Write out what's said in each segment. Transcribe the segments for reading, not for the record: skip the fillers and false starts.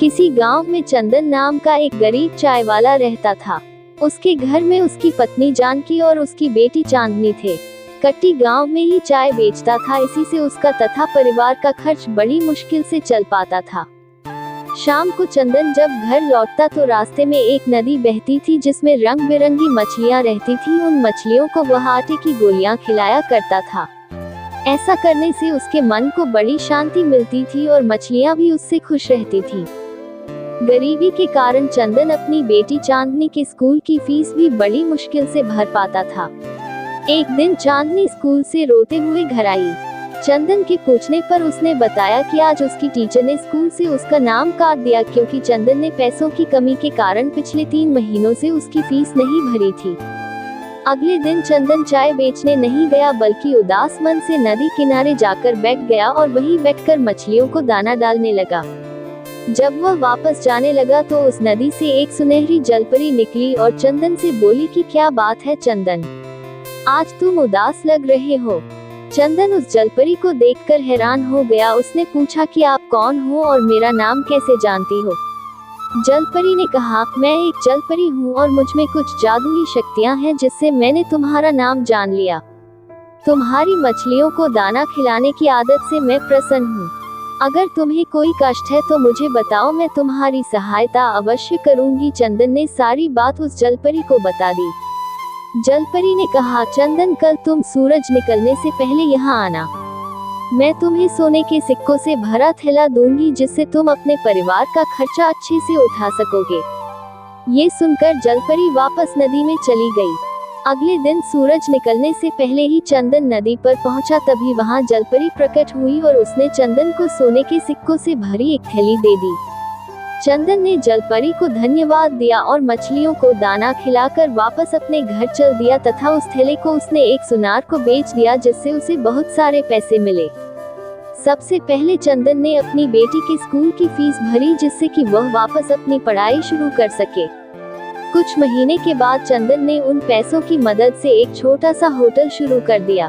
किसी गांव में चंदन नाम का एक गरीब चाय वाला रहता था। उसके घर में उसकी पत्नी जानकी और उसकी बेटी चांदनी थे। कट्टी गांव में ही चाय बेचता था, इसी से उसका तथा परिवार का खर्च बड़ी मुश्किल से चल पाता था। शाम को चंदन जब घर लौटता तो रास्ते में एक नदी बहती थी जिसमें रंग बिरंगी मछलियां रहती थी। उन मछलियों को वह आटे की गोलियां खिलाया करता था। ऐसा करने से उसके मन को बड़ी शांति मिलती थी और मछलियां भी उससे खुश रहती थी। गरीबी के कारण चंदन अपनी बेटी चांदनी के स्कूल की फीस भी बड़ी मुश्किल से भर पाता था। एक दिन चांदनी स्कूल से रोते हुए घर आई। चंदन के पूछने पर उसने बताया कि आज उसकी टीचर ने स्कूल से उसका नाम काट दिया क्योंकि चंदन ने पैसों की कमी के कारण पिछले 3 महीनों से उसकी फीस नहीं भरी थी। अगले दिन चंदन चाय बेचने नहीं गया बल्कि उदास मन से नदी किनारे जाकर बैठ गया और वहीं बैठकर मछलियों को दाना डालने लगा। जब वह वापस जाने लगा तो उस नदी से एक सुनहरी जलपरी निकली और चंदन से बोली कि क्या बात है चंदन, आज तुम उदास लग रहे हो। चंदन उस जलपरी को देखकर हैरान हो गया। उसने पूछा कि आप कौन हो और मेरा नाम कैसे जानती हो। जलपरी ने कहा, मैं एक जलपरी हूँ और मुझ में कुछ जादुई शक्तियाँ हैं जिससे मैंने तुम्हारा नाम जान लिया। तुम्हारी मछलियों को दाना खिलाने की आदत से मैं प्रसन्न हूँ। अगर तुम्हें कोई कष्ट है तो मुझे बताओ, मैं तुम्हारी सहायता अवश्य करूंगी। चंदन ने सारी बात उस जलपरी को बता दी। जलपरी ने कहा, चंदन कल तुम सूरज निकलने से पहले यहाँ आना। मैं तुम्हें सोने के सिक्कों से भरा थैला दूंगी जिससे तुम अपने परिवार का खर्चा अच्छे से उठा सकोगे। ये सुनकर जलपरी वापस नदी में चली गई। अगले दिन सूरज निकलने से पहले ही चंदन नदी पर पहुंचा, तभी वहां जलपरी प्रकट हुई और उसने चंदन को सोने के सिक्कों से भरी एक थैली दे दी। चंदन ने जलपरी को धन्यवाद दिया और मछलियों को दाना खिलाकर वापस अपने घर चल दिया तथा उस थैले को उसने एक सुनार को बेच दिया जिससे उसे बहुत सारे पैसे मिले। सबसे पहले चंदन ने अपनी बेटी के स्कूल की फीस भरी जिससे कि वह वापस अपनी पढ़ाई शुरू कर सके। कुछ महीने के बाद चंदन ने उन पैसों की मदद से एक छोटा सा होटल शुरू कर दिया।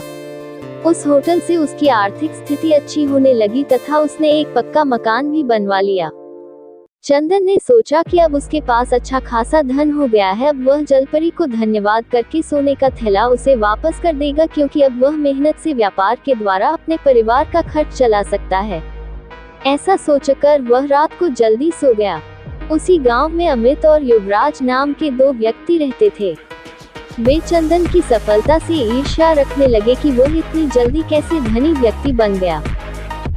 उस होटल से उसकी आर्थिक स्थिति अच्छी होने लगी तथा उसने एक पक्का मकान भी बनवा लिया। चंदन ने सोचा कि अब उसके पास अच्छा खासा धन हो गया है, अब वह जलपरी को धन्यवाद करके सोने का थैला उसे वापस कर देगा क्योंकि अब वह मेहनत से व्यापार के द्वारा अपने परिवार का खर्च चला सकता है। ऐसा सोचकर वह रात को जल्दी सो गया। उसी गांव में अमित और युवराज नाम के 2 व्यक्ति रहते थे। वे चंदन की सफलता से ईर्ष्या रखने लगे कि वह इतनी जल्दी कैसे धनी व्यक्ति बन गया।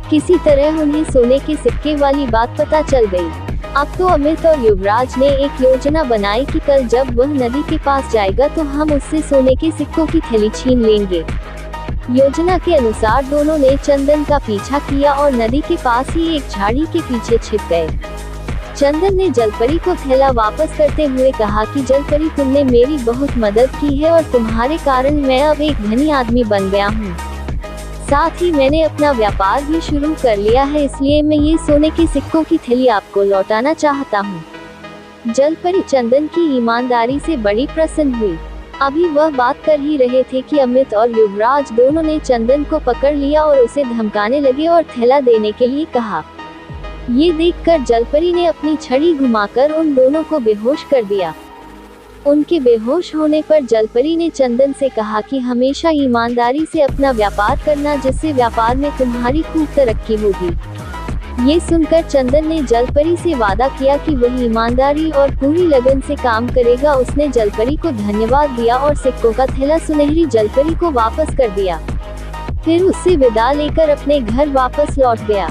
किसी तरह उन्हें सोने के सिक्के वाली बात पता चल गई। अब तो अमित और युवराज ने एक योजना बनाई कि कल जब वह नदी के पास जाएगा तो हम उससे सोने के सिक्कों की थैली छीन लेंगे। योजना के अनुसार दोनों ने चंदन का पीछा किया और नदी के पास ही एक झाड़ी के पीछे छिप गए। चंदन ने जलपरी को थैला वापस करते हुए कहा कि जलपरी, तुमने मेरी बहुत मदद की है और तुम्हारे कारण मैं अब एक धनी आदमी बन गया हूँ। साथ ही मैंने अपना व्यापार भी शुरू कर लिया है, इसलिए मैं ये सोने के सिक्कों की थैली आपको लौटाना चाहता हूँ। जलपरी चंदन की ईमानदारी से बड़ी प्रसन्न हुई। अभी वह बात कर ही रहे थे कि अमित और युवराज दोनों ने चंदन को पकड़ लिया और उसे धमकाने लगे और थैला देने के लिए कहा। ये देखकर जलपरी ने अपनी छड़ी घुमाकर उन दोनों को बेहोश कर दिया। उनके बेहोश होने पर जलपरी ने चंदन से कहा कि हमेशा ईमानदारी से अपना व्यापार करना, जिससे व्यापार में तुम्हारी खूब तरक्की होगी। ये सुनकर चंदन ने जलपरी से वादा किया कि वह ईमानदारी और पूरी लगन से काम करेगा। उसने जलपरी को धन्यवाद दिया और सिक्कों का थैला सुनहरी जलपरी को वापस कर दिया। फिर उससे विदा लेकर अपने घर वापस लौट गया।